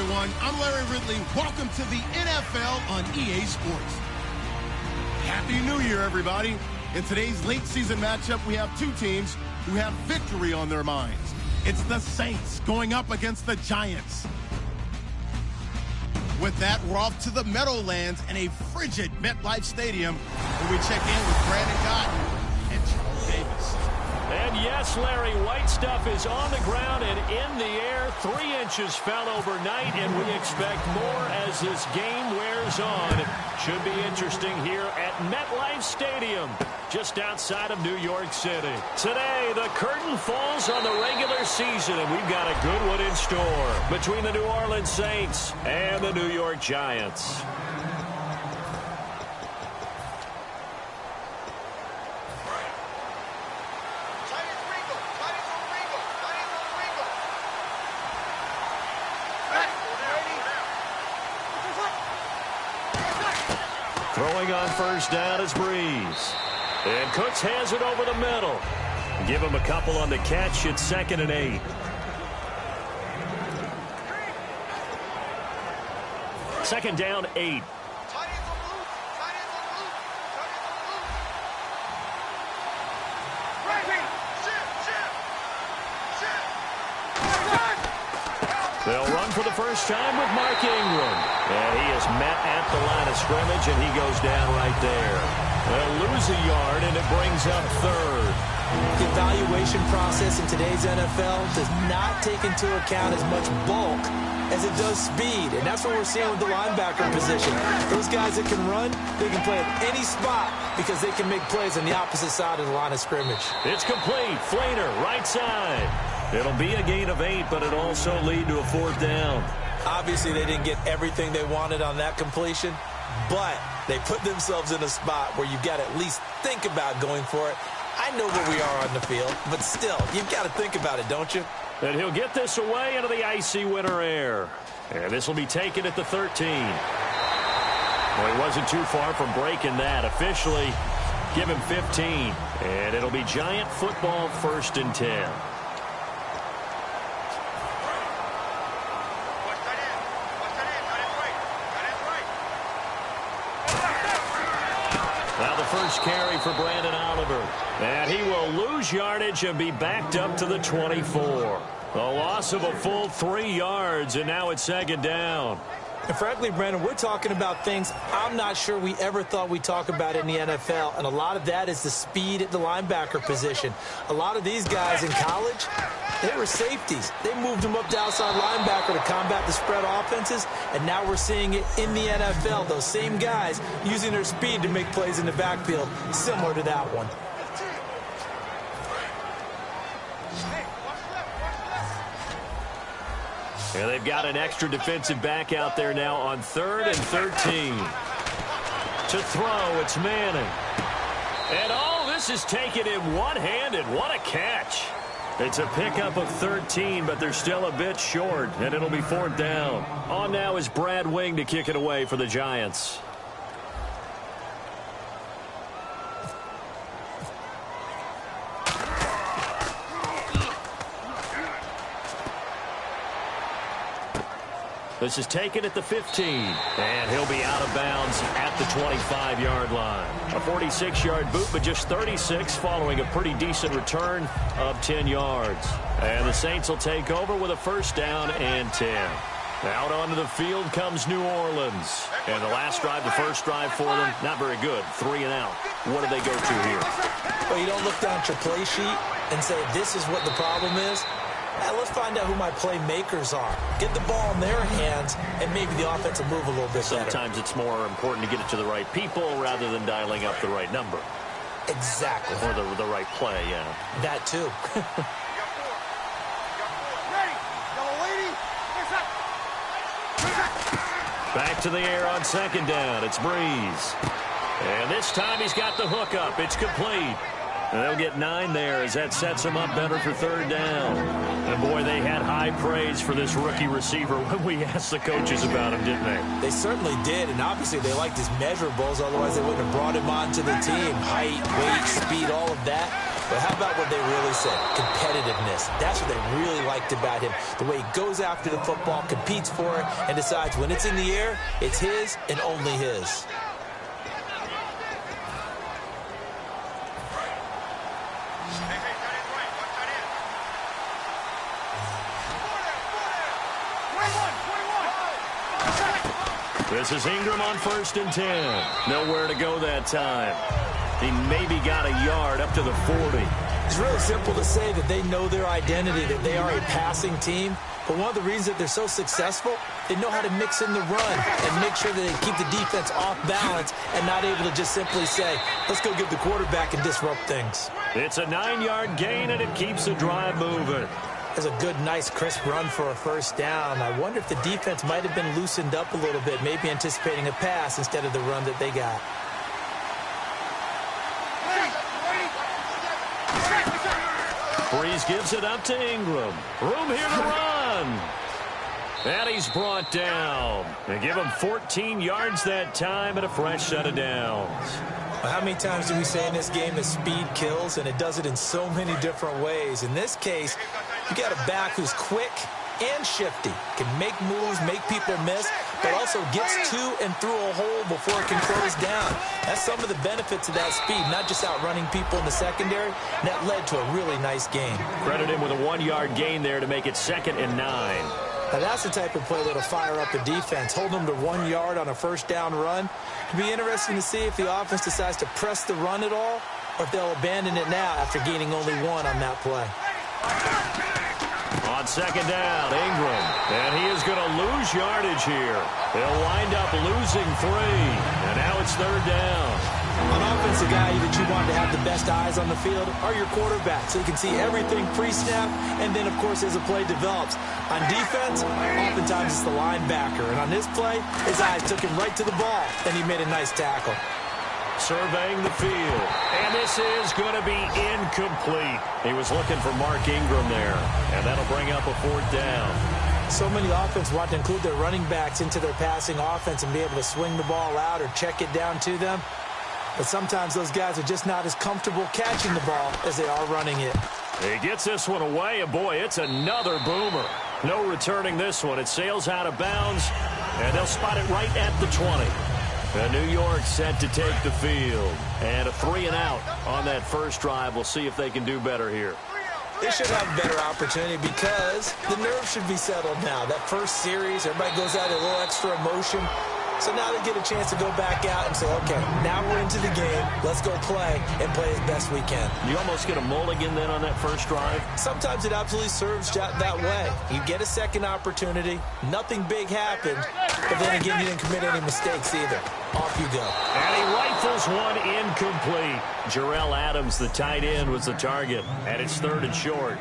everyone. I'm Larry Ridley. Welcome to the NFL on EA Sports. Happy New Year, everybody. In today's late season matchup, we have two teams who have victory on their minds. It's the Saints going up against the Giants. With that, we're off to the Meadowlands in a frigid MetLife Stadium, where we check in with Brandon Cotton and Charles Davis. And yes, Larry, white stuff is on the ground and in the air. 3 inches fell overnight, and we expect more as this game wears on. Should be interesting here at MetLife Stadium, just outside of New York City. Today, the curtain falls on the regular season, and we've got a good one in store between the New Orleans Saints and the New York Giants. Throwing on first down is Breeze. And Cooks has it over the middle. Give him a couple on the catch. It's 2nd and 8. Second down, 8. They'll run for the first time with Mark Ingram. And he is met at the line of scrimmage, and he goes down right there. They'll lose a yard, and it brings up 3rd. The evaluation process in today's NFL does not take into account as much bulk as it does speed, and that's what we're seeing with the linebacker position. Those guys that can run, they can play at any spot because they can make plays on the opposite side of the line of scrimmage. It's complete. Flainer, right side. It'll be a gain of 8, but it'll also lead to a 4th down. Obviously, they didn't get everything they wanted on that completion, but they put themselves in a spot where you've got to at least think about going for it. I know where we are on the field, but still, you've got to think about it, don't you? And he'll get this away into the icy winter air. And this will be taken at the 13. Well, he wasn't too far from breaking that. Officially, give him 15. And it'll be Giant football, 1st and 10. Now the first carry for Brandon Oliver. And he will lose yardage and be backed up to the 24. A loss of a full 3 yards, and now it's 2nd down. And frankly, Brandon, we're talking about things I'm not sure we ever thought we'd talk about in the NFL, and a lot of that is the speed at the linebacker position. A lot of these guys in college, they were safeties. They moved them up to outside linebacker to combat the spread offenses, and now we're seeing it in the NFL. Those same guys using their speed to make plays in the backfield, similar to that one. And they've got an extra defensive back out there now on 3rd and 13. To throw, it's Manning. And all this is taken in one-handed. What a catch. It's a pickup of 13, but they're still a bit short, and it'll be 4th down. On now is Brad Wing to kick it away for the Giants. This is taken at the 15, and he'll be out of bounds at the 25-yard line. A 46-yard boot, but just 36 following a pretty decent return of 10 yards. And the Saints will take over with a 1st down and 10. Out onto the field comes New Orleans. And the last drive, the first drive for them, not very good. 3 and out. What do they go to here? Well, you don't look down at your play sheet and say, this is what the problem is. Let's find out who my playmakers are. Get the ball in their hands, and maybe the offense will move a little bit better. Sometimes it's more important to get it to the right people rather than dialing up the right number. Exactly. Or the right play, yeah. That too. Back to the air on 2nd down. It's Breeze. And this time he's got the hook up. It's complete. And they'll get 9 there as that sets them up better for 3rd down. And, boy, they had high praise for this rookie receiver when we asked the coaches about him, didn't they? They certainly did, and obviously they liked his measurables. Otherwise, they wouldn't have brought him onto the team. Height, weight, speed, all of that. But how about what they really said? Competitiveness. That's what they really liked about him. The way he goes after the football, competes for it, and decides when it's in the air, it's his and only his. This is Ingram on 1st and 10. Nowhere to go that time. He maybe got a yard up to the 40. It's really simple to say that they know their identity, that they are a passing team. But one of the reasons that they're so successful, they know how to mix in the run and make sure that they keep the defense off balance and not able to just simply say, let's go get the quarterback and disrupt things. It's a 9-yard gain, and it keeps the drive moving. That's a good, nice, crisp run for a 1st down. I wonder if the defense might have been loosened up a little bit, maybe anticipating a pass instead of the run that they got. Breeze gives it up to Ingram. Room here to run. And he's brought down. They give him 14 yards that time and a fresh set of downs. How many times do we say in this game that speed kills, and it does it in so many different ways? In this case, you got a back who's quick and shifty, can make moves, make people miss, but also gets to and through a hole before it can close down. That's some of the benefits of that speed, not just outrunning people in the secondary. And that led to a really nice game. Credit him with a 1-yard gain there to make it 2nd and 9. Now that's the type of play that'll fire up a defense. Hold them to 1 yard on a 1st down run. It'll be interesting to see if the offense decides to press the run at all, or if they'll abandon it now after gaining only 1 on that play. On 2nd down, Ingram. And he is going to lose yardage here. They'll wind up losing 3. And now it's 3rd down. On offense, the guy that you want to have the best eyes on the field are your quarterback, so you can see everything pre-snap, and then, of course, as the play develops. On defense, oftentimes it's the linebacker. And on this play, his eyes took him right to the ball, and he made a nice tackle. Surveying the field. And this is going to be incomplete. He was looking for Mark Ingram there. And that'll bring up a 4th down. So many offenses want to include their running backs into their passing offense and be able to swing the ball out or check it down to them. But sometimes those guys are just not as comfortable catching the ball as they are running it. He gets this one away, and boy, it's another boomer. No returning this one. It sails out of bounds, and they'll spot it right at the 20. And New York set to take the field. And a 3 and out on that first drive. We'll see if they can do better here. They should have a better opportunity because the nerves should be settled now. That first series, everybody goes out a little extra emotion. So now they get a chance to go back out and say, okay, now we're into the game. Let's go play and play as best we can. You almost get a mulligan then on that first drive? Sometimes it absolutely serves that way. You get a second opportunity. Nothing big happened. But then again, you didn't commit any mistakes either. Off you go. And he rifles one incomplete. Jarrell Adams, the tight end, was the target. And it's 3rd and short.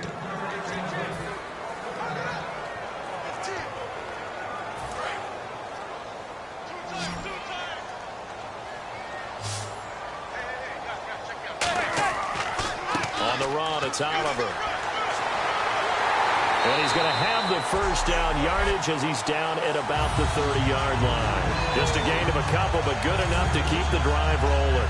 It's Oliver. And he's going to have the 1st down yardage as he's down at about the 30-yard line. Just a gain of a couple, but good enough to keep the drive rolling.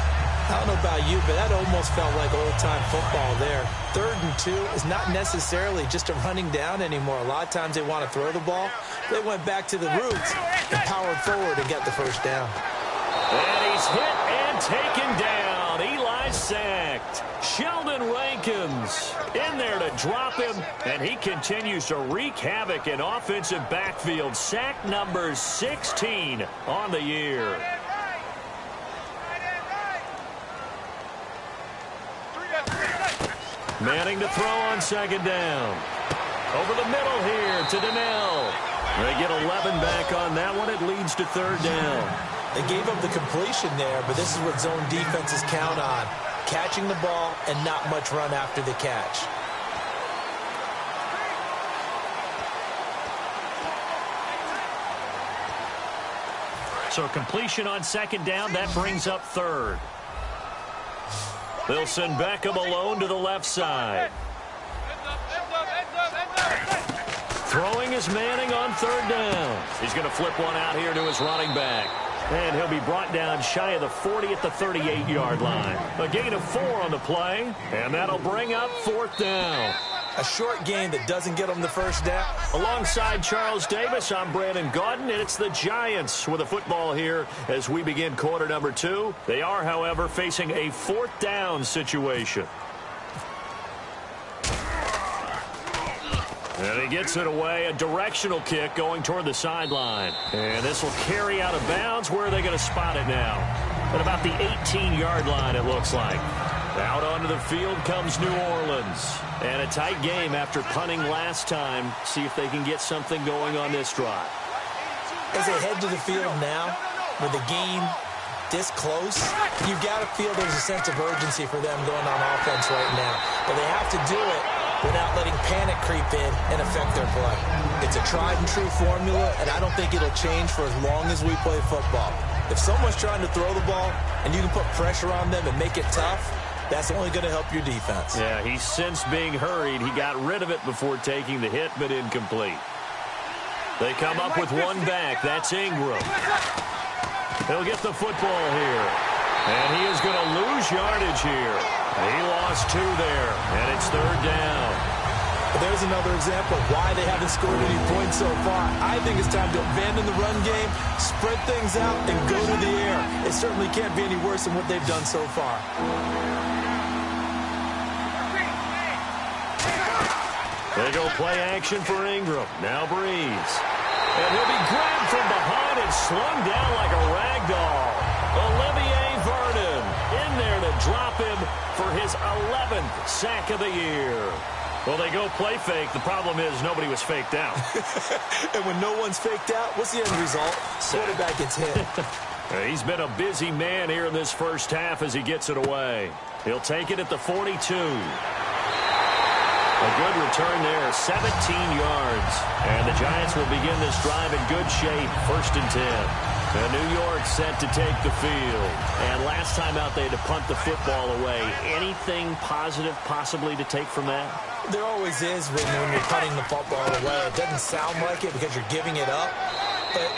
I don't know about you, but that almost felt like old-time football there. 3rd and 2 is not necessarily just a running down anymore. A lot of times they want to throw the ball. They went back to the roots and powered forward and got the 1st down. And he's hit and taken down. Eli's sacked. Sheldon Rankins in there to drop him, and he continues to wreak havoc in offensive backfield. Sack number 16 on the year. Manning to throw on 2nd down. Over the middle here to Donnell. They get 11 back on that one. It leads to 3rd down. They gave up the completion there, but this is what zone defenses count on. Catching the ball and not much run after the catch. So completion on 2nd down, that brings up 3rd. They'll send Beckham alone to the left side. Throwing is Manning on 3rd down. He's going to flip one out here to his running back. And he'll be brought down shy of the 40 at the 38-yard line. A gain of 4 on the play, and that'll bring up 4th down. A short game that doesn't get them the first down. Alongside Charles Davis, I'm Brandon Gaudin, and it's the Giants with a football here as we begin quarter number 2. They are, however, facing a 4th down situation. And he gets it away, a directional kick going toward the sideline. And this will carry out of bounds. Where are they going to spot it now? At about the 18-yard line, it looks like. Out onto the field comes New Orleans. And a tight game after punting last time. See if they can get something going on this drive. As they head to the field now, with the game this close, you've got to feel there's a sense of urgency for them going on offense right now. But they have to do it without letting panic creep in and affect their play. It's a tried-and-true formula, and I don't think it'll change for as long as we play football. If someone's trying to throw the ball and you can put pressure on them and make it tough, that's only going to help your defense. Yeah, he's since being hurried. He got rid of it before taking the hit, but incomplete. They come up with one back. That's Ingram. He'll get the football here. And he is going to lose yardage here. He lost 2 there, and it's 3rd down. But there's another example of why they haven't scored any points so far. I think it's time to abandon the run game, spread things out, and go to the air. It certainly can't be any worse than what they've done so far. They go play action for Ingram. Now Breeze. And he'll be grabbed from behind and slung down like a rag doll. Olivier Vernon in there to drop him for his 11th sack of the year. Well, they go play fake. The problem is nobody was faked out. And when no one's faked out, what's the end result? Quarterback gets hit. He's been a busy man here in this first half as he gets it away. He'll take it at the 42. A good return there, 17 yards. And the Giants will begin this drive in good shape, 1st and 10. And New York set to take the field. And last time out, they had to punt the football away. Anything positive possibly to take from that? There always is when you're punting the football away. It doesn't sound like it because you're giving it up, but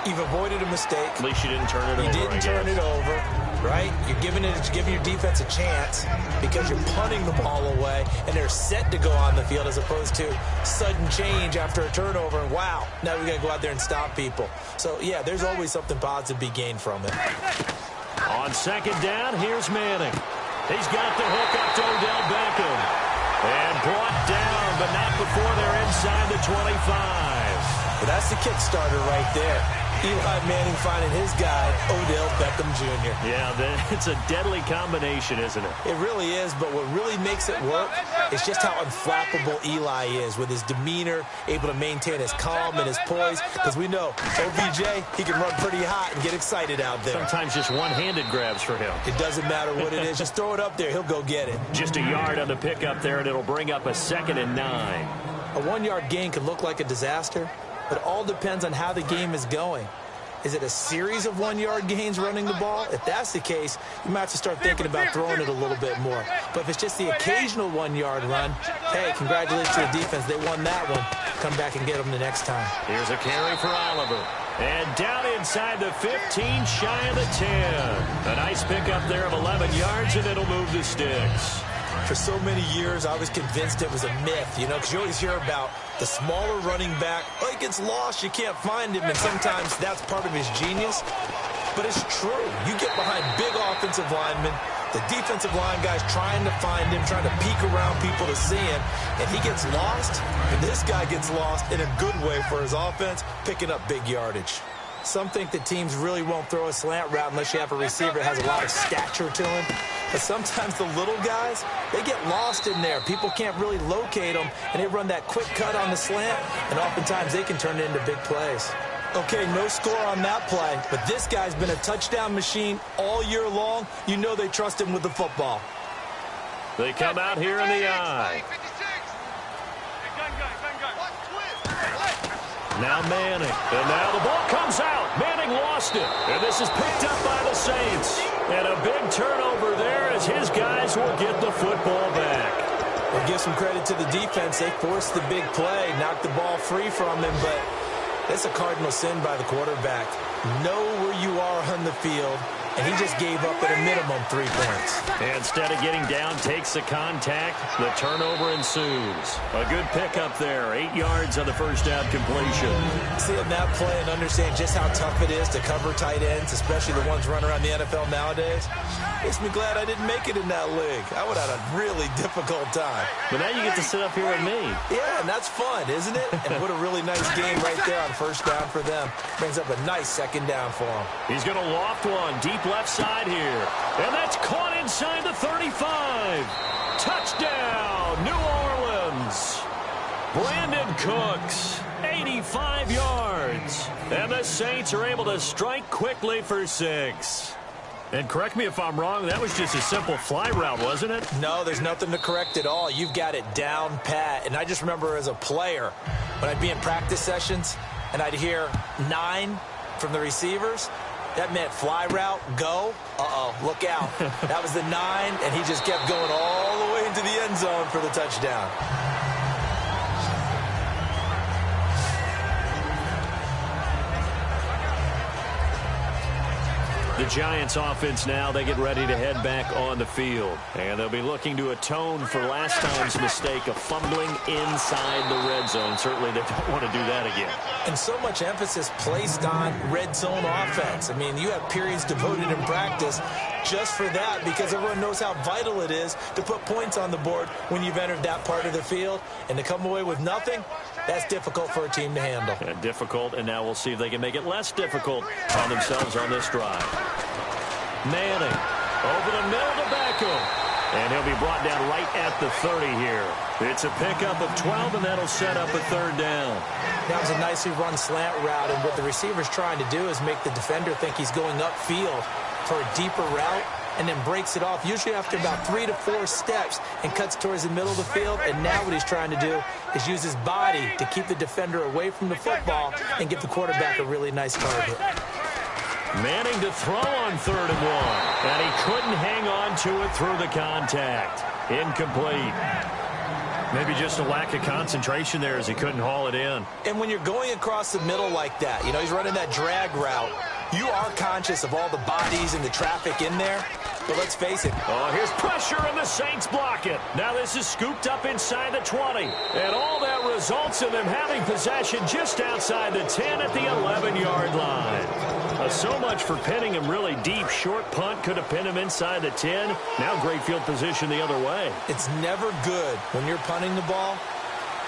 you've avoided a mistake. At least you didn't turn it over. You didn't turn it over, right? You're giving your defense a chance because you're punting the ball away, and they're set to go on the field as opposed to sudden change after a turnover. And wow, now we got to go out there and stop people. So yeah, there's always something positive to be gained from it. On 2nd down, here's Manning. He's got the hook up to Odell Beckham. And brought down, but not before they're inside the 25. Well, that's the kickstarter right there. Eli Manning finding his guy, Odell Beckham Jr. Yeah, it's a deadly combination, isn't it? It really is, but what really makes it work is just how unflappable Eli is with his demeanor, able to maintain his calm and his poise, because we know OBJ, he can run pretty hot and get excited out there. Sometimes just one-handed grabs for him. It doesn't matter what it is. Just throw it up there. He'll go get it. Just a yard on the pickup there, and it'll bring up a 2nd and 9. A 1-yard gain can look like a disaster, but it all depends on how the game is going. Is it a series of 1-yard gains running the ball? If that's the case, you might have to start thinking about throwing it a little bit more. But if it's just the occasional 1-yard run, hey, congratulations to the defense. They won that one. Come back and get them the next time. Here's a carry for Oliver. And down inside the 15, shy of the 10. A nice pickup there of 11 yards, and it'll move the sticks. For so many years, I was convinced it was a myth, because you always hear about the smaller running back. Oh, he gets lost, you can't find him, and sometimes that's part of his genius. But it's true. You get behind big offensive linemen, the defensive line guys trying to find him, trying to peek around people to see him, and he gets lost, and this guy gets lost in a good way for his offense, picking up big yardage. Some think that teams really won't throw a slant route unless you have a receiver that has a lot of stature to him. But sometimes the little guys, they get lost in there. People can't really locate them, and they run that quick cut on the slant, and oftentimes they can turn it into big plays. Okay, no score on that play, but this guy's been a touchdown machine all year long. You know they trust him with the football. They come out here in the eye. Now Manning, and now the ball comes out. Manning lost it, and this is picked up by the Saints. And a big turnover there as his guys will get the football back. We'll give some credit to the defense. They forced the big play, knocked the ball free from him, but that's a cardinal sin by the quarterback. know where you are on the field, and he just gave up at a minimum 3 points. Instead of getting down, takes the contact. The turnover ensues. A good pickup there. 8 yards on the first down completion. Seeing that play and understand just how tough it is to cover tight ends, especially the ones running around the NFL nowadays, makes me glad I didn't make it in that league. I would have had a really difficult time. But now you get to sit up here with me. Yeah, and that's fun, isn't it? And what a really nice game right there on first down for them. Brings up a nice second down for him. He's going to loft one deep left side here. And that's caught inside the 35. Touchdown, New Orleans. Brandon Cooks, 85 yards. And the Saints are able to strike quickly for 6. And correct me if I'm wrong, that was just a simple fly route, wasn't it? No, there's nothing to correct at all. You've got it down pat. And I just remember as a player, when I'd be in practice sessions and I'd hear 9 from the receivers, that meant fly route, go. Uh-oh, look out. That was the 9, and he just kept going all the way into the end zone for the touchdown. The Giants offense now, they get ready to head back on the field. And they'll be looking to atone for last time's mistake of fumbling inside the red zone. Certainly they don't want to do that again. And so much emphasis placed on red zone offense. I mean, you have periods devoted in practice just for that because everyone knows how vital it is to put points on the board when you've entered that part of the field. And to come away with nothing, that's difficult for a team to handle. Difficult, and now we'll see if they can make it less difficult on themselves on this drive. Manning over the middle to Beckham. And he'll be brought down right at the 30 here. It's a pickup of 12, and that'll set up a third down. That was a nicely run slant route, and what the receiver's trying to do is make the defender think he's going upfield for a deeper route, and then breaks it off, usually after about 3 to 4 steps, and cuts towards the middle of the field. And now what he's trying to do is use his body to keep the defender away from the football and give the quarterback a really nice target. Manning to throw on 3rd and 1. And he couldn't hang on to it through the contact. Incomplete. Maybe just a lack of concentration there as he couldn't haul it in. And when you're going across the middle like that, you know, he's running that drag route, you are conscious of all the bodies and the traffic in there. But let's face it. Oh, here's pressure, and the Saints block it. Now this is scooped up inside the 20. And all that results in them having possession just outside the 10 at the 11-yard line. So much for pinning him really deep. Short punt could have pinned him inside the 10. Now great field position the other way. It's never good when you're punting the ball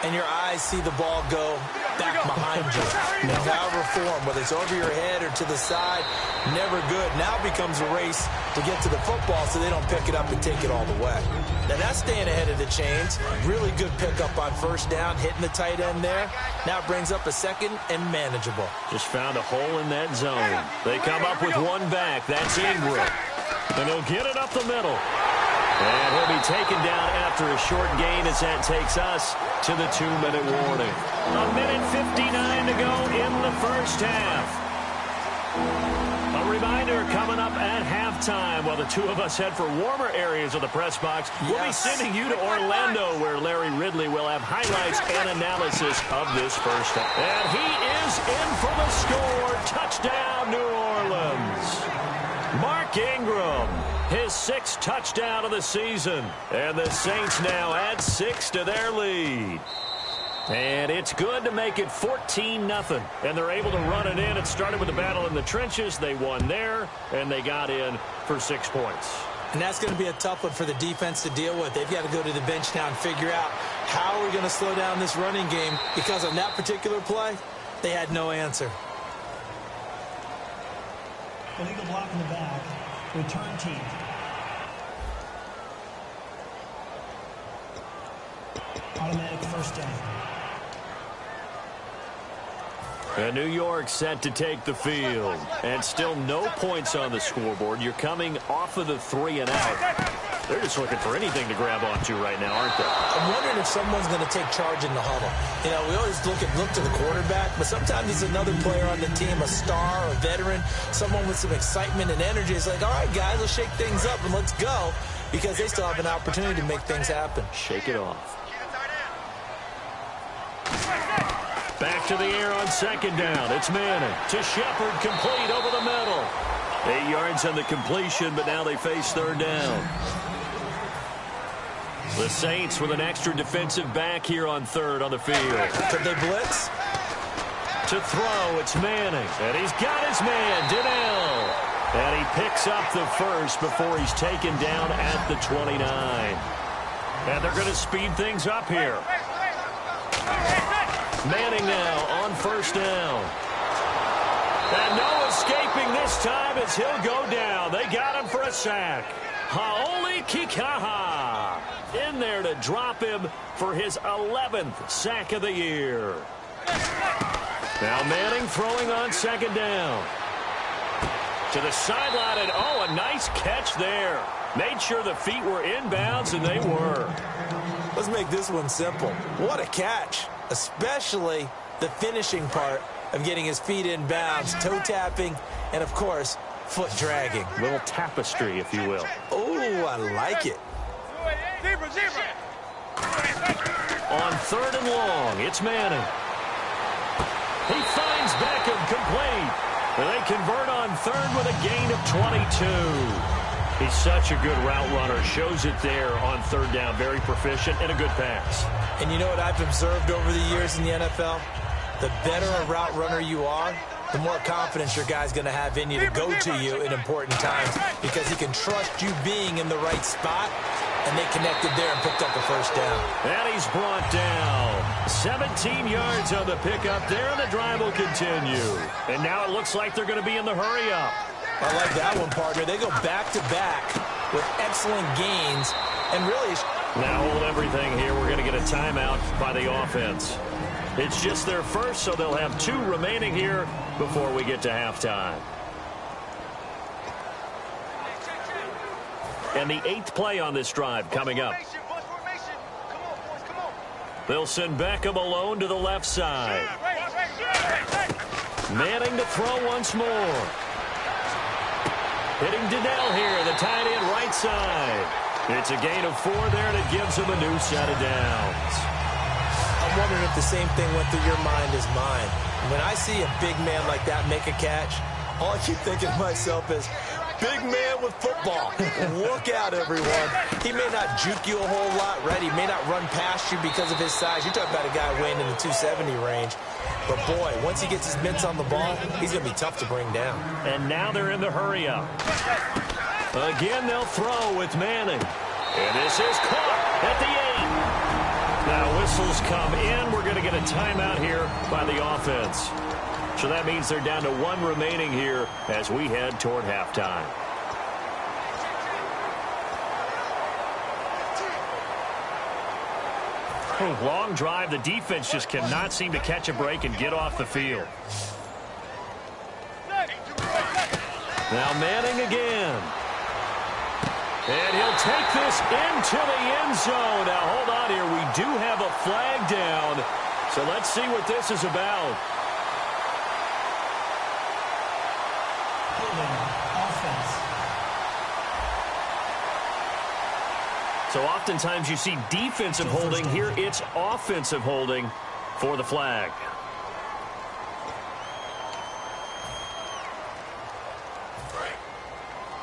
and your eyes see the ball go back behind you. In however form, whether it's over your head or to the side, never good. Now it becomes a race to get to the football so they don't pick it up and take it all the way. Now that's staying ahead of the chains. Really good pickup on first down, hitting the tight end there. Now it brings up a second and manageable. Just found a hole in that zone. They come up with one back. That's Ingram. And they'll get it up the middle. And he'll be taken down after a short gain as that takes us to the 2-minute warning. 1:59 to go in the first half. A reminder coming up at halftime while the two of us head for warmer areas of the press box. We'll be sending you to Orlando where Larry Ridley will have highlights and analysis of this first half. And he is in for the score. Touchdown, New Orleans. Mark Ingram, his 6th touchdown of the season. And the Saints now add 6 to their lead. And it's good to make it 14-0. And they're able to run it in. It started with a battle in the trenches. They won there, and they got in for 6 points. And that's going to be a tough one for the defense to deal with. They've got to go to the bench now and figure out how are we going to slow down this running game, because on that particular play, they had no answer. Illegal block in the back. Return team. Automatic first down. And New York set to take the field. And still no points on the scoreboard. You're coming off of the 3 and out. They're just looking for anything to grab onto right now, aren't they? I'm wondering if someone's going to take charge in the huddle. You know, we always look to the quarterback, but sometimes it's another player on the team, a star, a veteran, someone with some excitement and energy. It's like, all right, guys, let's shake things up and let's go, because they still have an opportunity to make things happen. Shake it off. Back to the air on second down. It's Manning to Shepard, complete over the middle. 8 yards on the completion, but now they face third down. The Saints with an extra defensive back here on third on the field. Could they blitz? To throw, it's Manning. And he's got his man, Donnell. And he picks up the first before he's taken down at the 29. And they're going to speed things up here. Manning now on first down. And no escaping this time as he'll go down. They got him for a sack. Haoli Kikaha in there to drop him for his 11th sack of the year. Now Manning throwing on second down. To the sideline, and oh, a nice catch there. Made sure the feet were inbounds, and they were. Let's make this one simple. What a catch, especially the finishing part of getting his feet in bounds, toe tapping, and of course, foot dragging. Little tapestry, if you will. Oh, I like it. On third and long, it's Manning. He finds Beckham complete. And they convert on third with a gain of 22. He's such a good route runner. Shows it there on third down. Very proficient and a good pass. And you know what I've observed over the years in the NFL? The better a route runner you are, the more confidence your guy's going to have in you to go to you in important times because he can trust you being in the right spot, and they connected there and picked up the first down. And he's brought down. 17 yards on the pickup there, and the drive will continue. And now it looks like they're going to be in the hurry-up. I like that one, partner. They go back-to-back with excellent gains, and really... Now hold everything here. We're going to get a timeout by the offense. It's just their first, so they'll have 2 remaining here before we get to halftime. And the 8th play on this drive coming up. They'll send Beckham alone to the left side. Manning to throw once more. Hitting Donnell here, the tight end right side. It's a gain of 4 there, and it gives him a new set of downs. I'm wondering if the same thing went through your mind as mine. When I see a big man like that make a catch, all I keep thinking to myself is, big man with football. Look out, everyone. He may not juke you a whole lot, right? He may not run past you because of his size. You're talking about a guy weighing in the 270 range. But, boy, once he gets his mitts on the ball, he's going to be tough to bring down. And now they're in the hurry-up. Again, they'll throw with Manning. And this is caught at the 8. Now whistles come in. We're going to get a timeout here by the offense. So that means they're down to 1 remaining here as we head toward halftime. Long drive. The defense just cannot seem to catch a break and get off the field. Now Manning again. And he'll take this into the end zone. Now hold on here. We do have a flag down. So let's see what this is about. So oftentimes you see defensive holding. Here it's offensive holding for the flag.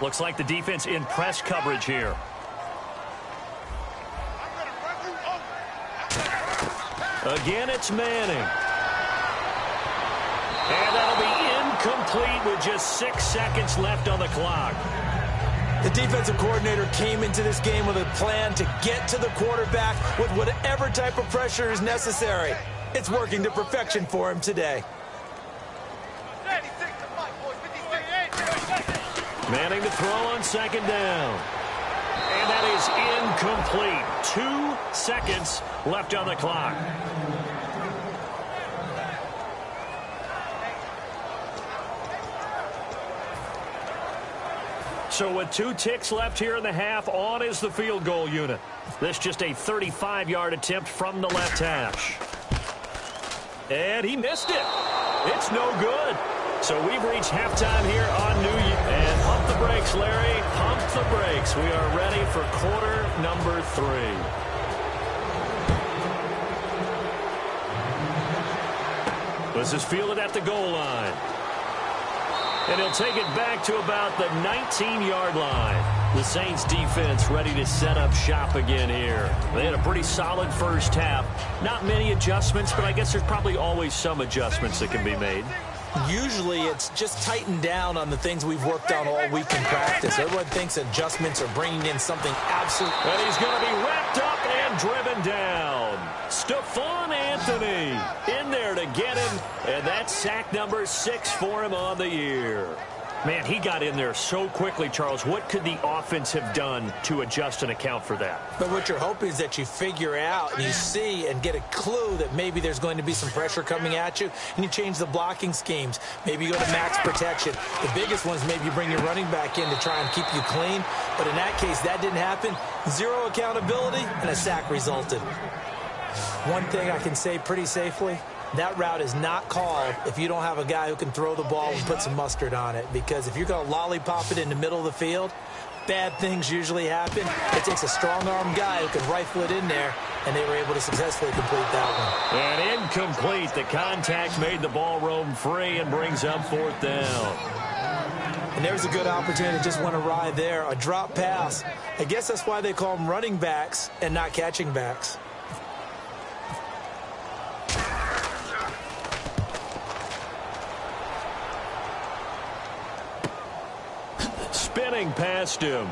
Looks like the defense in press coverage here. Again, it's Manning. And that'll be incomplete with just 6 seconds left on the clock. The defensive coordinator came into this game with a plan to get to the quarterback with whatever type of pressure is necessary. It's working to perfection for him today. Manning to throw on second down. And that is incomplete. 2 seconds left on the clock. So with 2 ticks left here in the half, on is the field goal unit. This just a 35-yard attempt from the left hash. And he missed it. It's no good. So we've reached halftime here on New Year. And pump the brakes, Larry. Pump the brakes. We are ready for quarter number 3. This is fielded at the goal line. And he'll take it back to about the 19-yard line. The Saints defense ready to set up shop again here. They had a pretty solid first half. Not many adjustments, but I guess there's probably always some adjustments that can be made. Usually it's just tightened down on the things we've worked on all week in practice. Everyone thinks adjustments are bringing in something absolute. And he's going to be wrapped up and driven down. Stephon Anthony in there to get him. And that's sack number 6 for him on the year. Man, he got in there so quickly, Charles. What could the offense have done to adjust and account for that? But what you're hoping is that you figure out and you see and get a clue that maybe there's going to be some pressure coming at you, and you change the blocking schemes. Maybe you go to max protection. The biggest one is maybe you bring your running back in to try and keep you clean. But in that case, that didn't happen. Zero accountability, and a sack resulted. One thing I can say pretty safely, that route is not called if you don't have a guy who can throw the ball and put some mustard on it. Because if you're going to lollipop it in the middle of the field, bad things usually happen. It takes a strong-arm guy who can rifle it in there, and they were able to successfully complete that one. And incomplete. The contact made the ball roam free and brings up 4th down. And there's a good opportunity to just went awry there. A drop pass. I guess that's why they call them running backs and not catching backs. Spinning past him.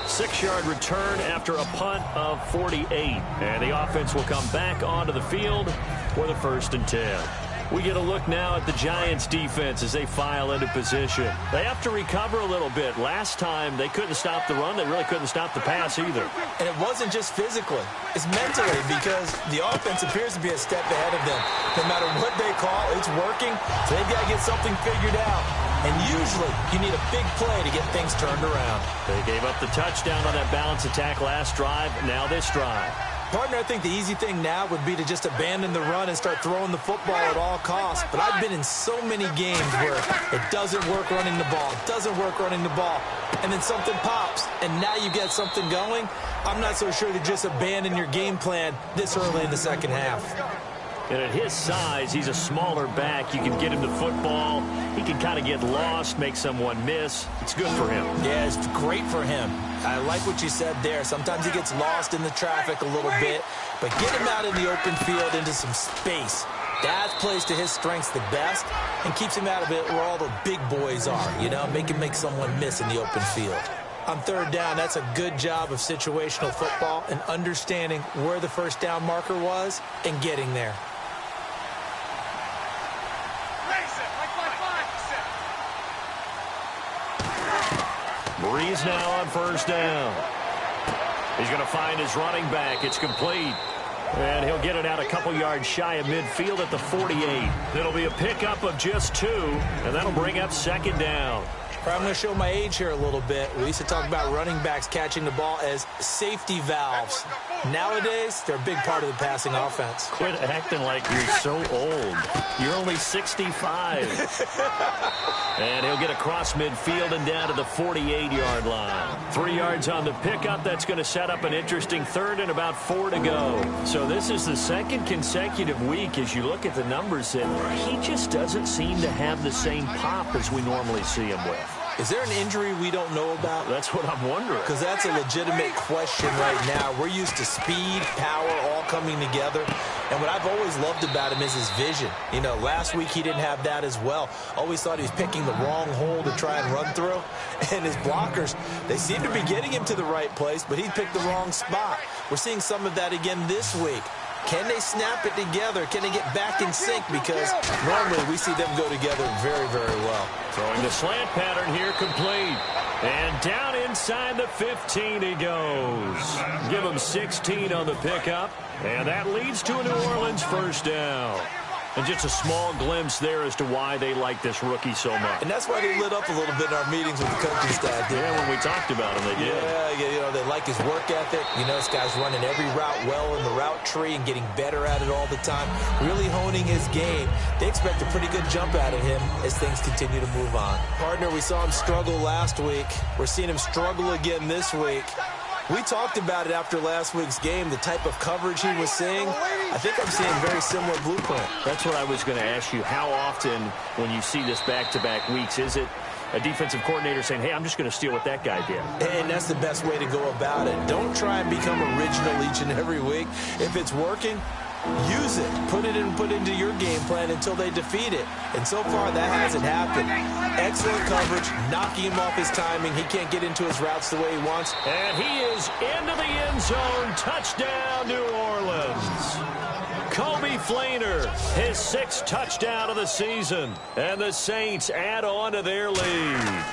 6-yard return after a punt of 48. And the offense will come back onto the field for the 1st and 10. We get a look now at the Giants defense as they file into position. They have to recover a little bit. Last time they couldn't stop the run. They really couldn't stop the pass either. And it wasn't just physically. It's mentally, because the offense appears to be a step ahead of them. No matter what they call, it's working. So they've got to get something figured out. And usually you need a big play to get things turned around. They gave up the touchdown on that balance attack last drive. Now this drive. Partner, I think the easy thing now would be to just abandon the run and start throwing the football at all costs. But I've been in so many games where it doesn't work running the ball, and then something pops, and now you get something going. I'm not so sure to just abandon your game plan this early in the second half. And at his size, he's a smaller back. You can get him the football. He can kind of get lost, make someone miss. It's good for him. Yeah, it's great for him. I like what you said there. Sometimes he gets lost in the traffic a little bit, but get him out in the open field into some space. That plays to his strengths the best and keeps him out of it where all the big boys are, you know, make someone miss in the open field. On 3rd down, that's a good job of situational football and understanding where the 1st down marker was and getting there. Breeze now on 1st down. He's going to find his running back. It's complete. And he'll get it out a couple yards shy of midfield at the 48. It'll be a pickup of just 2, and that'll bring up 2nd down. I'm going to show my age here a little bit. We used to talk about running backs catching the ball as safety valves. Nowadays, they're a big part of the passing offense. Quit acting like you're so old. You're only 65. And he'll get across midfield and down to the 48-yard line. 3 yards on the pickup. That's going to set up an interesting 3rd and about 4 to go. So this is the 2nd consecutive week, as you look at the numbers, that he just doesn't seem to have the same pop as we normally see him with. Is there an injury we don't know about? That's what I'm wondering. Because that's a legitimate question right now. We're used to speed, power, all coming together. And what I've always loved about him is his vision. You know, last week he didn't have that as well. Always thought he was picking the wrong hole to try and run through. And his blockers, they seem to be getting him to the right place, but he picked the wrong spot. We're seeing some of that again this week. Can they snap it together? Can they get back in sync? Because normally we see them go together very, very well. Throwing the slant pattern here, complete. And down inside the 15 he goes. Give him 16 on the pickup. And that leads to a New Orleans 1st down. And just a small glimpse there as to why they like this rookie so much. And that's why they lit up a little bit in our meetings with the coaching staff. Yeah, when we talked about him, they did. Yeah, you know, they like his work ethic. You know, this guy's running every route well in the route tree and getting better at it all the time, really honing his game. They expect a pretty good jump out of him as things continue to move on. Partner, we saw him struggle last week. We're seeing him struggle again this week. We talked about it after last week's game, the type of coverage he was seeing. I think I'm seeing very similar blueprint. That's what I was going to ask you. How often, when you see this back-to-back weeks, is it a defensive coordinator saying, hey, I'm just going to steal what that guy did? And that's the best way to go about it. Don't try and become original each and every week. If it's working, use it. Put it into your game plan until they defeat it. And so far, that hasn't happened. Excellent coverage, knocking him off his timing. He can't get into his routes the way he wants. And he is into the end zone. Touchdown, New Orleans. Kobe Flainer, his 6th touchdown of the season. And the Saints add on to their lead.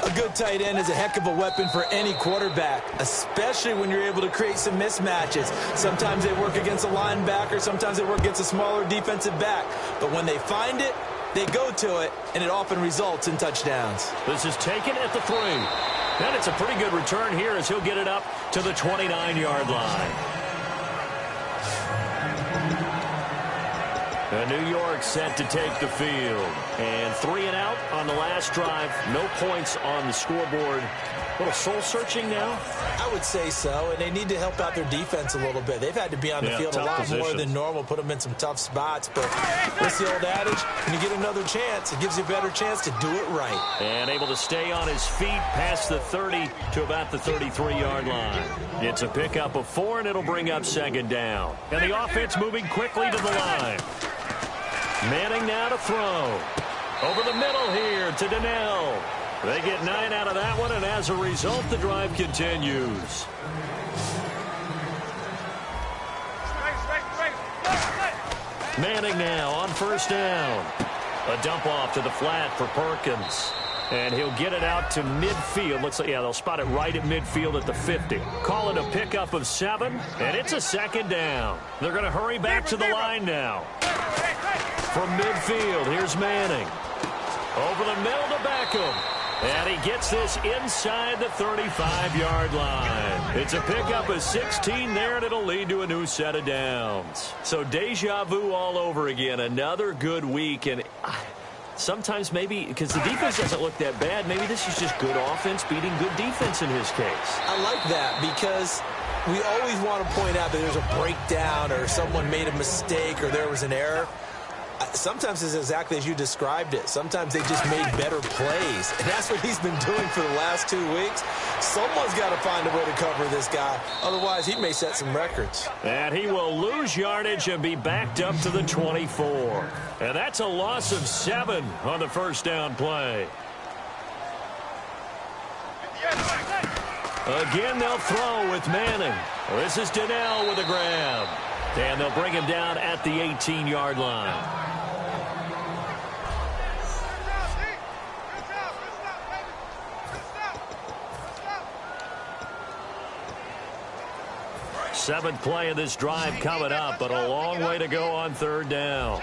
A good tight end is a heck of a weapon for any quarterback, especially when you're able to create some mismatches. Sometimes they work against a linebacker, sometimes they work against a smaller defensive back. But when they find it, they go to it, and it often results in touchdowns. This is taken at the 3. And it's a pretty good return here as he'll get it up to the 29-yard line. And New York set to take the field. And 3 and out on the last drive. No points on the scoreboard. A little soul-searching now? I would say so, and they need to help out their defense a little bit. They've had to be on the field a lot more than normal, put them in some tough spots. But what's the old adage? When you get another chance, it gives you a better chance to do it right. And able to stay on his feet past the 30 to about the 33-yard line. It's a pickup of 4, and it'll bring up 2nd down. And the offense moving quickly to the line. Manning now to throw. Over the middle here to Donnell. They get 9 out of that one, and as a result, the drive continues. Manning now on 1st down. A dump off to the flat for Perkins. And he'll get it out to midfield. Looks like, they'll spot it right at midfield at the 50. Call it a pickup of 7, and it's a 2nd down. They're going to hurry back to the line now. From midfield, here's Manning. Over the middle to Beckham. And he gets this inside the 35-yard line. It's a pickup of 16 there, and it'll lead to a new set of downs. So deja vu all over again. Another good week. And sometimes maybe, because the defense doesn't look that bad, maybe this is just good offense beating good defense in his case. I like that because we always want to point out that there's a breakdown or someone made a mistake or there was an error. Sometimes it's exactly as you described it. Sometimes they just made better plays. And that's what he's been doing for the last 2 weeks. Someone's got to find a way to cover this guy. Otherwise, he may set some records. And he will lose yardage and be backed up to the 24. And that's a loss of 7 on the 1st down play. Again, they'll throw with Manning. This is Donnell with a grab. And they'll bring him down at the 18-yard line. Seventh play of this drive coming up, but a long way to go on 3rd down.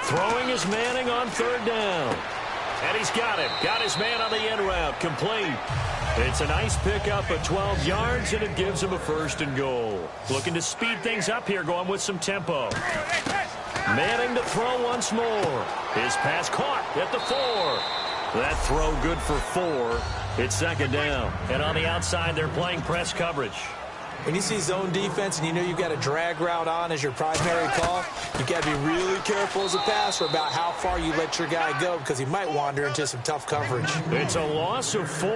Throwing is Manning on 3rd down. And he's got it. Got his man on the end route. Complete. It's a nice pickup of 12 yards, and it gives him a 1st and goal. Looking to speed things up here, going with some tempo. Manning to throw once more. His pass caught at the 4. That throw good for 4. It's 2nd down. And on the outside, they're playing press coverage. When you see zone defense and you know you've got a drag route on as your primary call, you've got to be really careful as a passer about how far you let your guy go because he might wander into some tough coverage. It's a loss of 4.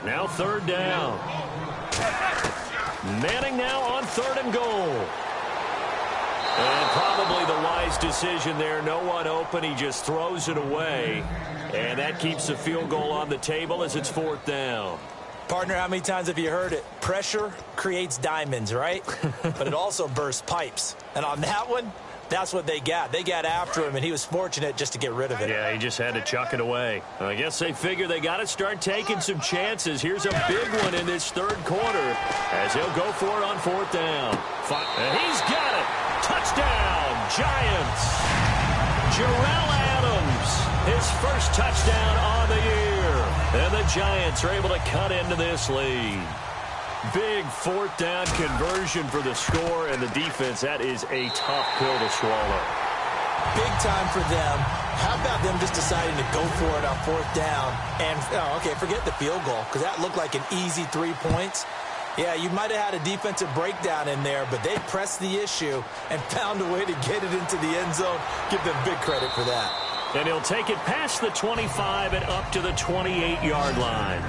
Now 3rd down. Manning now on 3rd and goal. And probably the wise decision there. No one open. He just throws it away. And that keeps the field goal on the table as it's 4th down. Partner, how many times have you heard it? Pressure creates diamonds, right? But it also bursts pipes. And on that one, that's what they got. They got after him, and he was fortunate just to get rid of it. Yeah, he just had to chuck it away. I guess they figure they got to start taking some chances. Here's a big one in this 3rd quarter as he'll go for it on 4th down. And he's got it. Touchdown, Giants. Jarrell Adams, his 1st touchdown on the year. And the Giants are able to cut into this lead. Big 4th down conversion for the score, and the defense, that is a tough pill to swallow. big time for them. How about them just deciding to go for it on 4th down? And, okay, forget the field goal, because that looked like an easy 3 points. Yeah, you might have had a defensive breakdown in there, but they pressed the issue and found a way to get it into the end zone. Give them big credit for that. And he'll take it past the 25 and up to the 28-yard line.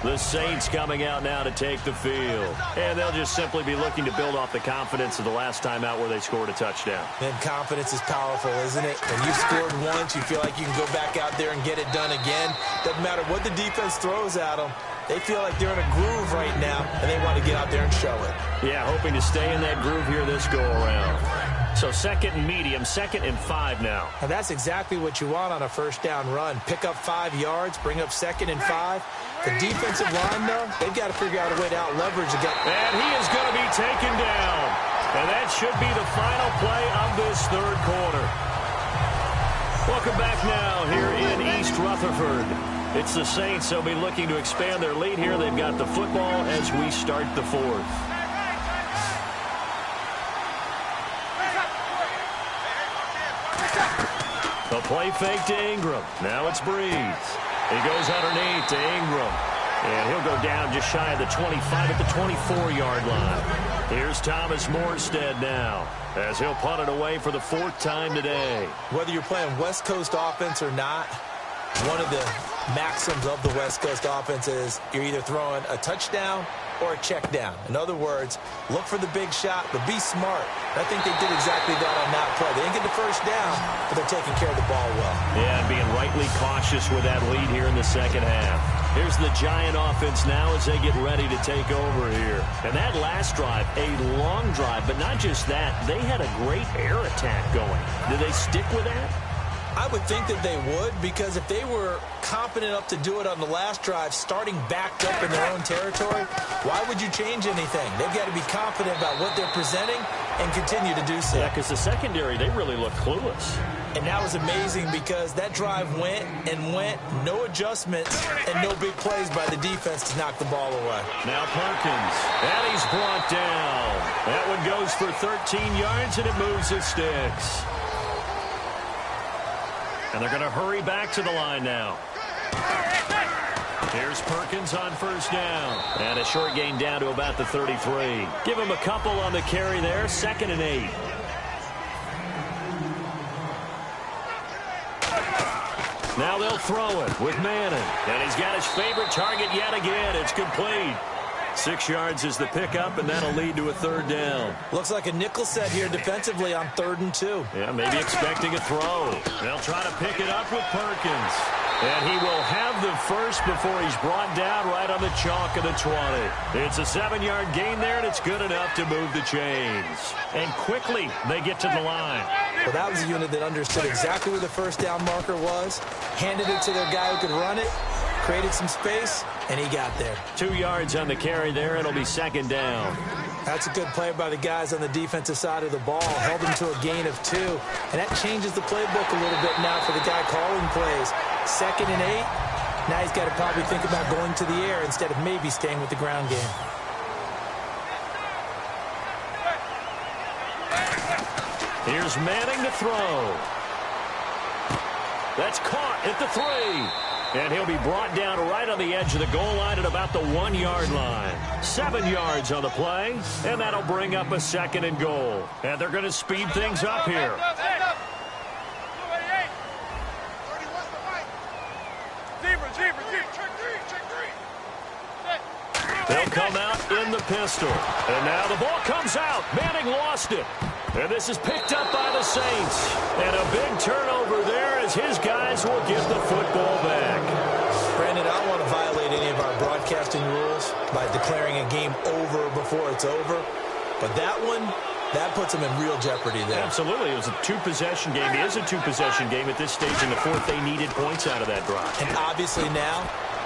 The Saints coming out now to take the field. And they'll just simply be looking to build off the confidence of the last time out where they scored a touchdown. And confidence is powerful, isn't it? When you've scored once, you feel like you can go back out there and get it done again. Doesn't matter what the defense throws at them. They feel like they're in a groove right now, and they want to get out there and show it. Yeah, hoping to stay in that groove here this go-around. So 2nd and medium, 2nd and 5 now. And that's exactly what you want on a 1st down run. Pick up 5 yards, bring up 2nd and 5. The defensive line, though, they've got to figure out a way to out-leverage again. And he is going to be taken down. And that should be the final play of this 3rd quarter. Welcome back now here in East Rutherford. It's the Saints. They'll be looking to expand their lead here. They've got the football as we start the 4th. The play fake to Ingram. Now it's Breeze. He goes underneath to Ingram. And he'll go down just shy of the 25 at the 24-yard line. Here's Thomas Morstead now as he'll punt it away for the 4th time today. Whether you're playing West Coast offense or not, one of the maxims of the West Coast offense is you're either throwing a touchdown or a check down. In other words, look for the big shot, but be smart. I think they did exactly that on that play. They didn't get the 1st down, but they're taking care of the ball well. Yeah, and being rightly cautious with that lead here in the 2nd half. Here's the Giant offense now as they get ready to take over here. And that last drive, a long drive, but not just that. They had a great air attack going. Did they stick with that? I would think that they would, because if they were confident enough to do it on the last drive, starting backed up in their own territory, why would you change anything? They've got to be confident about what they're presenting and continue to do so. Yeah, because the secondary, they really look clueless. And that was amazing because that drive went and went, no adjustments, and no big plays by the defense to knock the ball away. Now Perkins, and he's brought down. That one goes for 13 yards, and it moves the sticks. And they're going to hurry back to the line now. Here's Perkins on 1st down. And a short gain down to about the 33. Give him a couple on the carry there. 2nd and 8. Now they'll throw it with Manning. And he's got his favorite target yet again. It's complete. 6 yards is the pickup, and that'll lead to a 3rd down. Looks like a nickel set here defensively on 3rd and 2. Yeah, maybe expecting a throw. They'll try to pick it up with Perkins. And he will have the first before he's brought down right on the chalk of the 20. It's a 7-yard gain there, and it's good enough to move the chains. And quickly, they get to the line. Well, that was a unit that understood exactly where the 1st down marker was, handed it to their guy who could run it, created some space, and he got there. 2 yards on the carry there. It'll be 2nd down. That's a good play by the guys on the defensive side of the ball. Held them to a gain of 2. And that changes the playbook a little bit now for the guy calling plays. 2nd and 8. Now he's got to probably think about going to the air instead of maybe staying with the ground game. Here's Manning to throw. That's caught at the 3. And he'll be brought down right on the edge of the goal line at about the 1-yard line. 7 yards on the play, and that'll bring up a 2nd and goal. And they're going to speed things up here. They'll come out in the pistol. And now the ball comes out. Manning lost it. And this is picked up by the Saints. And a big turnover there as his guys will get the football back. Brandon, I don't want to violate any of our broadcasting rules by declaring a game over before it's over. But that one, that puts them in real jeopardy there. Absolutely. It was a 2-possession game. It is a 2-possession game at this stage in the 4th. They needed points out of that drive. And obviously now,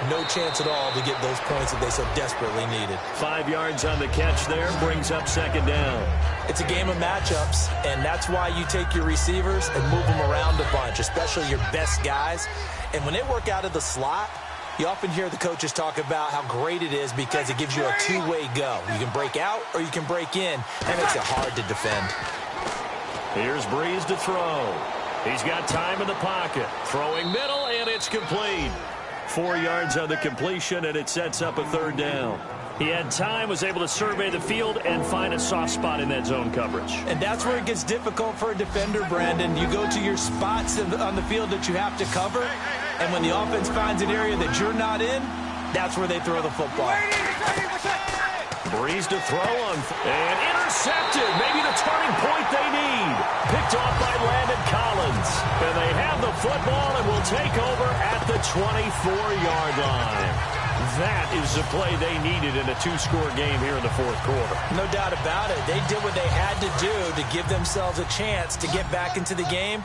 no chance at all to get those points that they so desperately needed. 5 yards on the catch there brings up 2nd down. It's a game of matchups, and that's why you take your receivers and move them around a bunch, especially your best guys. And when they work out of the slot, You often hear the coaches talk about how great it is because it gives you a two-way go. You can break out or you can break in. That makes it hard to defend. Here's Breeze to throw. He's got time in the pocket. Throwing middle, and it's complete. 4 yards on the completion, and it sets up a third down. He had time, was able to survey the field and find a soft spot in that zone coverage. And that's where it gets difficult for a defender, Brandon. You go to your spots on the field that you have to cover, and when the offense finds an area that you're not in, that's where they throw the football. Breeze to throw on, and intercepted. Maybe the turning point they need. Picked off by Landon Collins. And they have the football and will take over at the 24-yard line. That is the play they needed in a two-score game here in the fourth quarter. No doubt about it. They did what they had to do to give themselves a chance to get back into the game.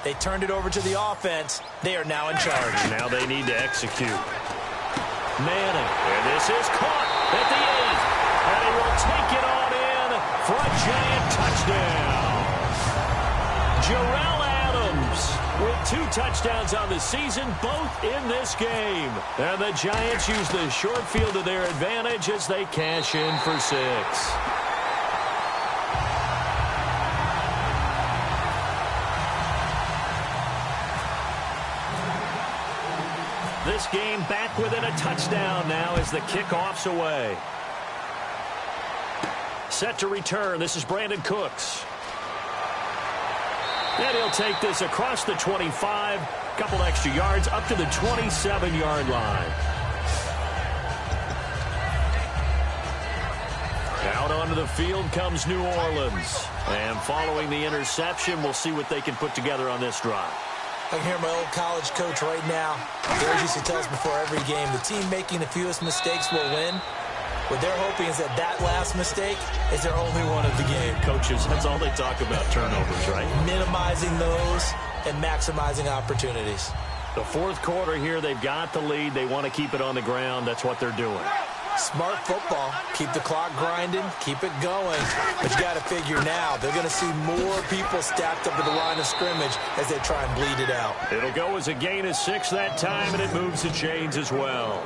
They turned it over to the offense. They are now in charge. Now they need to execute. Manning, and this is caught at the 8. And he will take it on in for a giant touchdown. Jarrell Adams with 2 touchdowns on the season, both in this game. And the Giants use the short field to their advantage as they cash in for 6. This game back within a touchdown now as the kickoff's away. Set to return. This is Brandon Cooks. And he'll take this across the 25. Couple extra yards up to the 27-yard line. Out onto the field comes New Orleans. And following the interception, we'll see what they can put together on this drive. I can hear my old college coach right now. He always used to tell us before every game, the team making the fewest mistakes will win. What they're hoping is that last mistake is their only one of the game. Coaches, that's all they talk about, turnovers, right? Minimizing those and maximizing opportunities. The fourth quarter here, they've got the lead. They want to keep it on the ground. That's what they're doing. Smart football. Keep the clock grinding. Keep it going. But you got to figure now, they're going to see more people stacked up at the line of scrimmage as they try and bleed it out. It'll go as a gain of 6 that time, and it moves the chains as well.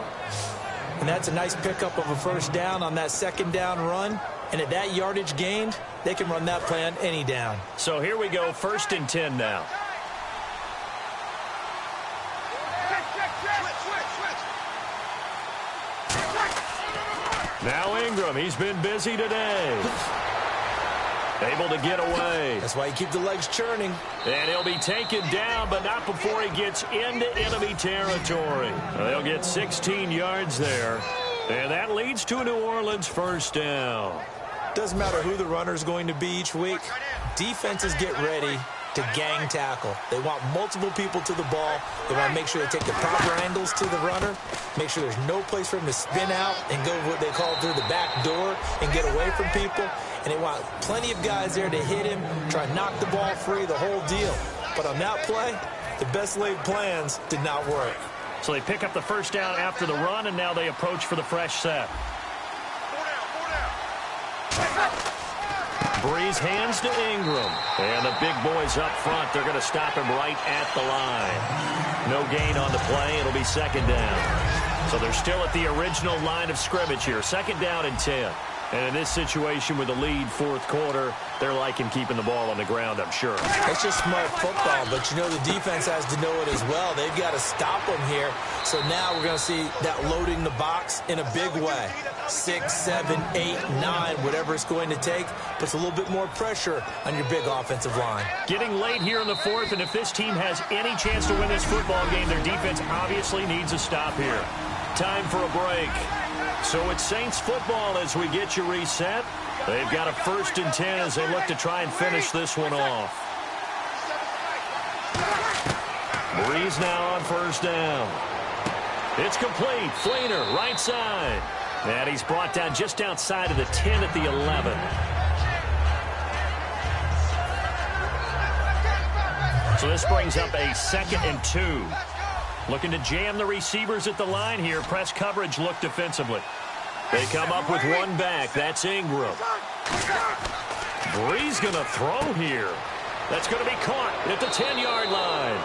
And that's a nice pickup of a first down on that second down run. And at that yardage gained, they can run that play on any down. So here we go, 1st and 10 now. Now Ingram, he's been busy today. Able to get away. That's why you keep the legs churning. And he'll be taken down, but not before he gets into enemy territory. They'll get 16 yards there. And that leads to a New Orleans first down. Doesn't matter who the runner is going to be each week. Defenses get ready to gang tackle. They want multiple people to the ball. They want to make sure they take the proper angles to the runner, make sure there's no place for him to spin out and go what they call through the back door and get away from people. And they want plenty of guys there to hit him, try to knock the ball free, the whole deal. But on that play, the best laid plans did not work. So they pick up the first down after the run, and now they approach for the fresh set. Breeze hands to Ingram. And the big boys up front, they're going to stop him right at the line. No gain on the play. It'll be second down. So they're still at the original line of scrimmage here. Second down and 10. And in this situation with the lead fourth quarter, they're liking keeping the ball on the ground, I'm sure. It's just smart football, but you know the defense has to know it as well. They've got to stop them here. So now we're going to see that loading the box in a big way. 6, 7, 8, 9, whatever it's going to take, puts a little bit more pressure on your big offensive line. Getting late here in the fourth, and if this team has any chance to win this football game, their defense obviously needs a stop here. Time for a break. So it's Saints football as we get you reset. They've got a 1st and 10 as they look to try and finish this one off. Breeze now on first down. It's complete. Fleener, right side. And he's brought down just outside of the 10 at the 11. So this brings up a 2nd and 2. Looking to jam the receivers at the line here. Press coverage look defensively. They come up with one back. That's Ingram. Breeze going to throw here. That's going to be caught at the 10-yard line.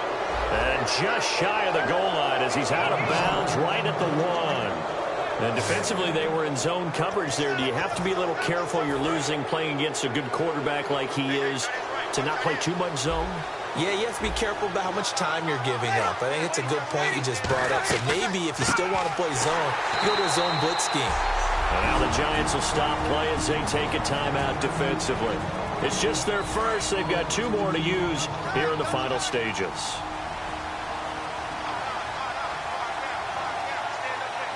And just shy of the goal line as he's out of bounds right at the 1. And defensively, they were in zone coverage there. Do you have to be a little careful? You're losing playing against a good quarterback like he is to not play too much zone? Yeah, you have to be careful about how much time you're giving up. I think it's a good point you just brought up. So maybe if you still want to play zone, you go to a zone blitz scheme. And now the Giants will stop play as they take a timeout defensively. It's just their first. They've got 2 more to use here in the final stages.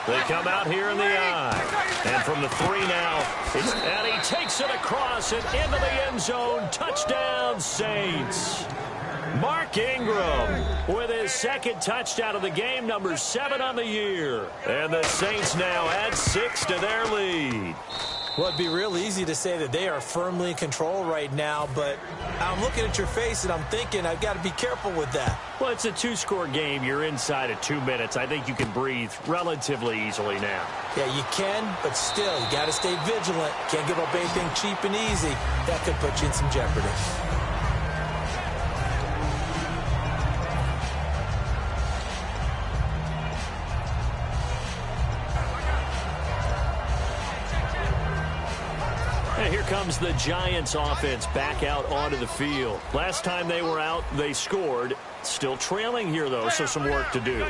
They come out here in the eye. And from the 3 now, and he takes it across and into the end zone. Touchdown, Saints. Mark Ingram with his second touchdown of the game, number 7 on the year. And the Saints now add 6 to their lead. Well, it'd be real easy to say that they are firmly in control right now, but I'm looking at your face and I'm thinking I've got to be careful with that. Well, it's a 2-score game. You're inside of 2 minutes. I think you can breathe relatively easily now. Yeah, you can, but still, you got to stay vigilant. Can't give up anything cheap and easy. That could put you in some jeopardy. And here comes the Giants offense back out onto the field. Last time they were out, they scored. Still trailing here, though, so some work to do.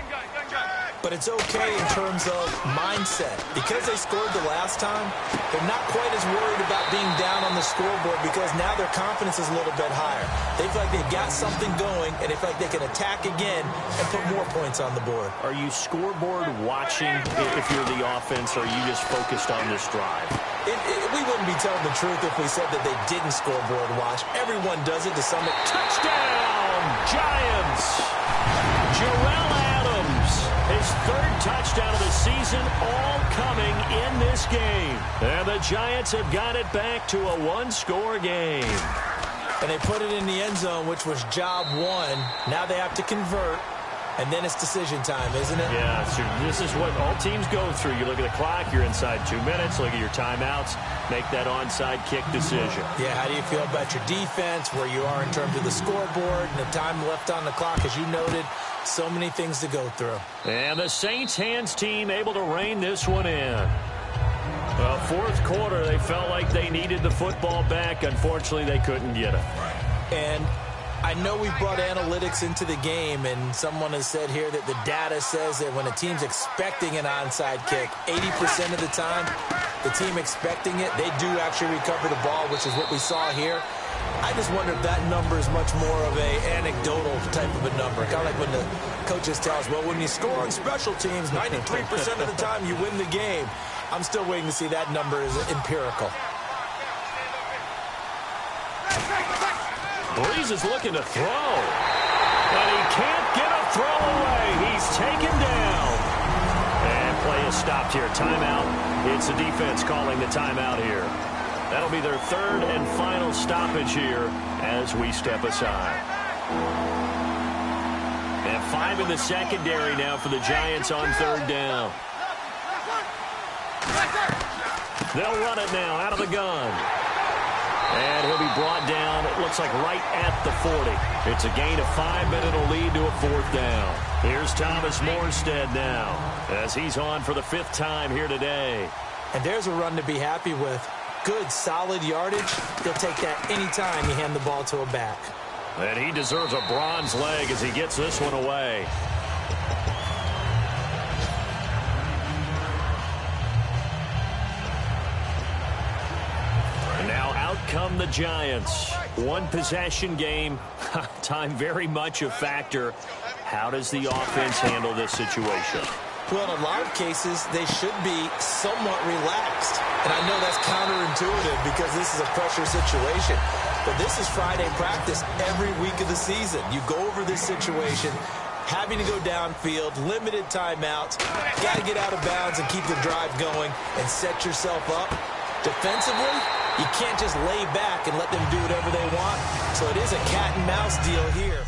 But it's okay in terms of mindset. Because they scored the last time, they're not quite as worried about being down on the scoreboard because now their confidence is a little bit higher. They feel like they've got something going, and they feel like they can attack again and put more points on the board. Are you scoreboard watching if you're the offense, or are you just focused on this drive? We wouldn't be telling the truth if we said that they didn't scoreboard watch. Everyone does it to some extent. Touchdown, Giants! Jarrell Adams, his 3rd touchdown of the season, all coming in this game. And the Giants have got it back to a 1-score game. And they put it in the end zone, which was job 1. Now they have to convert. And then it's decision time, isn't it? Yeah, so this is what all teams go through. You look at the clock, you're inside 2 minutes, look at your timeouts, make that onside kick decision. Yeah, how do you feel about your defense, where you are in terms of the scoreboard, and the time left on the clock, as you noted, so many things to go through. And the Saints hands team able to rein this one in. Well, 4th quarter, they felt like they needed the football back. Unfortunately, they couldn't get it. And I know we brought analytics into the game, and someone has said here that the data says that when a team's expecting an onside kick, 80% of the time, the team expecting it, they do actually recover the ball, which is what we saw here. I just wonder if that number is much more of a anecdotal type of a number. Kind of like when the coaches tell us, well, when you score on special teams, 93% of the time you win the game. I'm still waiting to see that number is empirical. Breeze is looking to throw. And he can't get a throw away. He's taken down. And play is stopped here. Timeout. It's the defense calling the timeout here. That'll be their 3rd and final stoppage here as we step aside. And 5 in the secondary now for the Giants on 3rd down. They'll run it now out of the gun. And he'll be brought down, it looks like right at the 40. It's a gain of 5, but it'll lead to a 4th down. Here's Thomas Morstead now as he's on for the 5th time here today. And there's a run to be happy with. Good, solid yardage. They'll take that anytime you hand the ball to a back. And he deserves a bronze leg as he gets this one away. Come the Giants. 1 possession game. Time very much a factor. How does the offense handle this situation? Well, in a lot of cases, they should be somewhat relaxed. And I know that's counterintuitive because this is a pressure situation. But this is Friday practice every week of the season. You go over this situation, having to go downfield, limited timeouts, got to get out of bounds and keep the drive going and set yourself up. Defensively, you can't just lay back and let them do whatever they want. So it is a cat and mouse deal here.